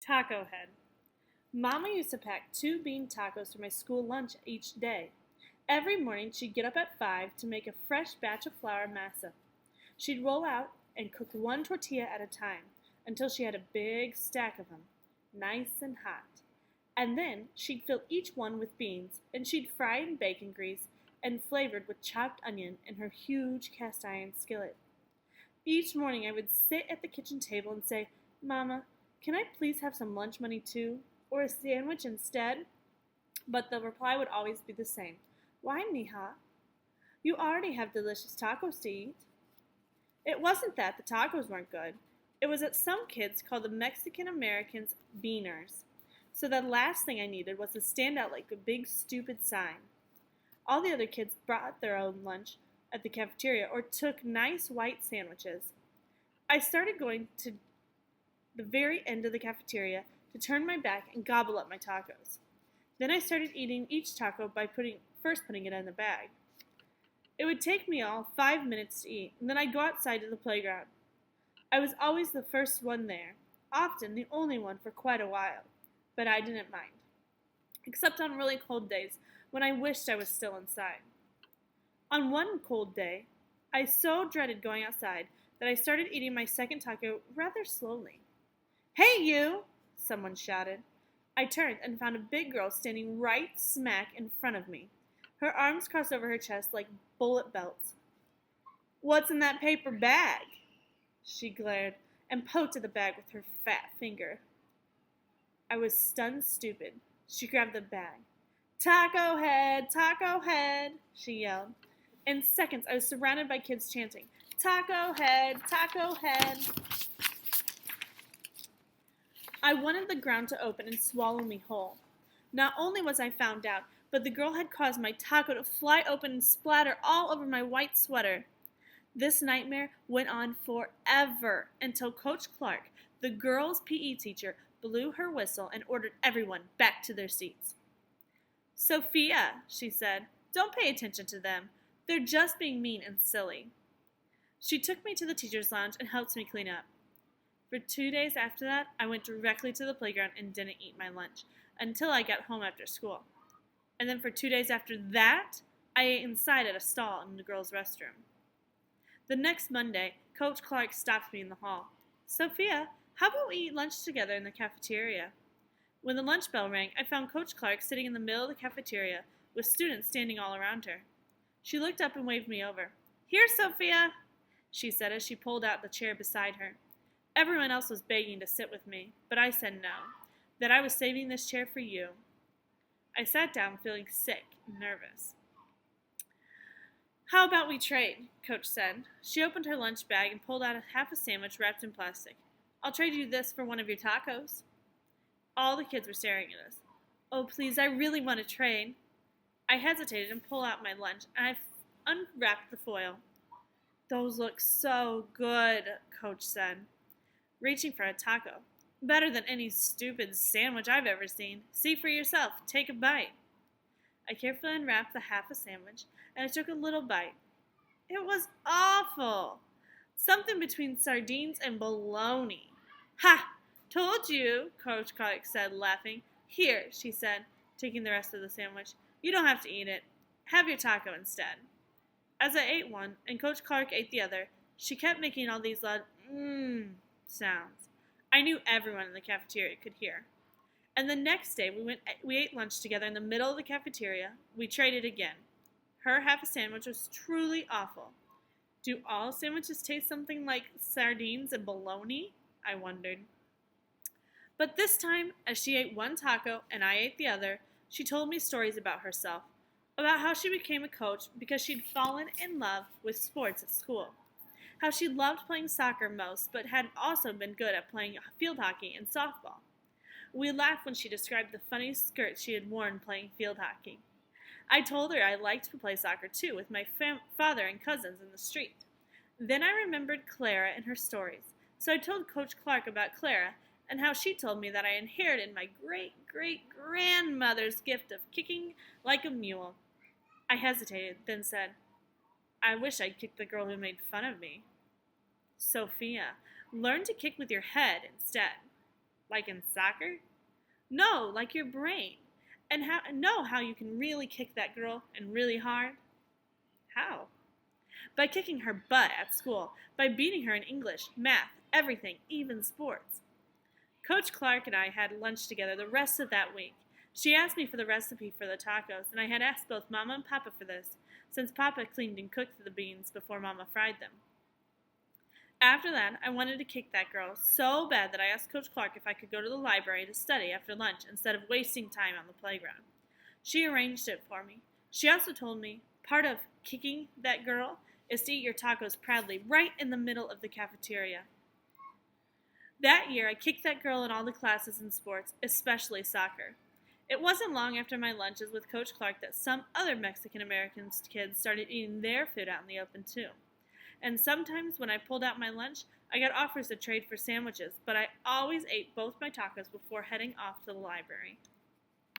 Taco head. Mama used to pack 2 bean tacos for my school lunch each day. Every morning she'd get up at 5 to make a fresh batch of flour masa. She'd roll out and cook one tortilla at a time until she had a big stack of them, nice and hot. And then she'd fill each one with beans, and she'd fry in bacon grease and flavored with chopped onion in her huge cast iron skillet. Each morning I would sit at the kitchen table and say, "Mama, can I please have some lunch money too? Or a sandwich instead?" But the reply would always be the same. "Why, mija? You already have delicious tacos to eat." It wasn't that the tacos weren't good. It was that some kids called the Mexican Americans beaners. So the last thing I needed was to stand out like a big stupid sign. All the other kids brought their own lunch at the cafeteria or took nice white sandwiches. I started going to the very end of the cafeteria to turn my back and gobble up my tacos. Then I started eating each taco by first putting it in the bag. It would take me all 5 minutes to eat, and then I'd go outside to the playground. I was always the first one there, often the only one for quite a while, but I didn't mind, except on really cold days when I wished I was still inside. On one cold day, I so dreaded going outside that I started eating my second taco rather slowly. "Hey, you!" someone shouted. I turned and found a big girl standing right smack in front of me, her arms crossed over her chest like bullet belts. "What's in that paper bag?" She glared and poked at the bag with her fat finger. I was stunned stupid. She grabbed the bag. Taco head," she yelled. In seconds, I was surrounded by kids chanting, "Taco head, taco head." I wanted the ground to open and swallow me whole. Not only was I found out, but the girl had caused my taco to fly open and splatter all over my white sweater. This nightmare went on forever until Coach Clark, the girls' PE teacher, blew her whistle and ordered everyone back to their seats. "Sophia," she said, "don't pay attention to them. They're just being mean and silly." She took me to the teacher's lounge and helped me clean up. For 2 days after that, I went directly to the playground and didn't eat my lunch until I got home after school. And then for 2 days after that, I ate inside at a stall in the girls' restroom. The next Monday, Coach Clark stopped me in the hall. "Sophia, how about we eat lunch together in the cafeteria?" When the lunch bell rang, I found Coach Clark sitting in the middle of the cafeteria with students standing all around her. She looked up and waved me over. "Here, Sophia," she said as she pulled out the chair beside her. Everyone else was begging to sit with me, but I said no, that I was saving this chair for you. I sat down feeling sick and nervous. "How about we trade?" Coach said. She opened her lunch bag and pulled out half a sandwich wrapped in plastic. "I'll trade you this for one of your tacos." All the kids were staring at us. "Oh, please, I really want to trade." I hesitated and pulled out my lunch, and I unwrapped the foil. "Those look so good," Coach said, reaching for a taco. "Better than any stupid sandwich I've ever seen. See for yourself. Take a bite." I carefully unwrapped the half a sandwich, and I took a little bite. It was awful. Something between sardines and bologna. "Ha! Told you," Coach Clark said, laughing. "Here," she said, taking the rest of the sandwich. "You don't have to eat it. Have your taco instead." As I ate one, and Coach Clark ate the other, she kept making all these loud sounds. I knew everyone in the cafeteria could hear. And the next day, we ate lunch together in the middle of the cafeteria. We traded again. Her half a sandwich was truly awful. Do all sandwiches taste something like sardines and bologna? I wondered. But this time, as she ate one taco and I ate the other, she told me stories about herself, about how she became a coach because she'd fallen in love with sports at school, how she loved playing soccer most but had also been good at playing field hockey and softball. We laughed when she described the funny skirts she had worn playing field hockey. I told her I liked to play soccer too with my father and cousins in the street. Then I remembered Clara and her stories, so I told Coach Clark about Clara and how she told me that I inherited my great-great-grandmother's gift of kicking like a mule. I hesitated, then said, "I wish I'd kicked the girl who made fun of me." "Sophia, learn to kick with your head instead." Like in soccer? No, like your brain. And know how you can really kick that girl and really hard? How? By kicking her butt at school, by beating her in English, math, everything, even sports. Coach Clark and I had lunch together the rest of that week. She asked me for the recipe for the tacos, and I had asked both Mama and Papa for this, since Papa cleaned and cooked the beans before Mama fried them. After that, I wanted to kick that girl so bad that I asked Coach Clark if I could go to the library to study after lunch instead of wasting time on the playground. She arranged it for me. She also told me part of kicking that girl is to eat your tacos proudly right in the middle of the cafeteria. That year, I kicked that girl in all the classes in sports, especially soccer. It wasn't long after my lunches with Coach Clark that some other Mexican-American kids started eating their food out in the open too. And sometimes when I pulled out my lunch, I got offers to trade for sandwiches, but I always ate both my tacos before heading off to the library.